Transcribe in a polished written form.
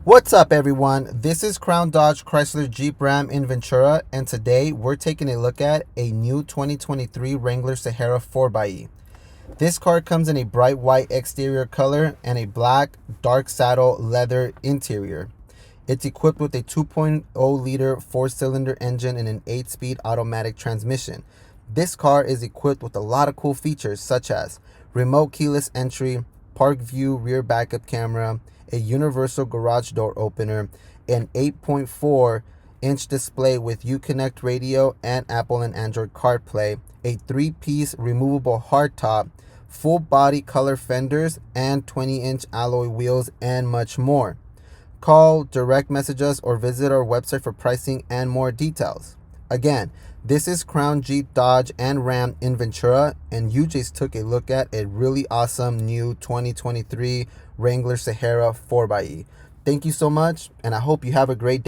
What's up, everyone? This is Crown Dodge Chrysler Jeep Ram in Ventura, and today we're taking a look at a new 2023 Wrangler Sahara 4xe. This car comes in a bright white exterior color and a black dark saddle leather interior. It's equipped with a 2.0-liter 4-cylinder engine and an 8-speed automatic transmission. This car is equipped with a lot of cool features such as remote keyless entry, ParkView rear backup camera, a universal garage door opener, an 8.4-inch display with Uconnect radio and Apple and Android CarPlay, a 3-piece removable hardtop, full body color fenders, and 20-inch alloy wheels, and much more. Call, direct message us, or visit our website for pricing and more details. Again, this is Crown Jeep, Dodge, and Ram in Ventura, and you just took a look at a really awesome new 2023 Wrangler Sahara 4xe. Thank you so much, and I hope you have a great day.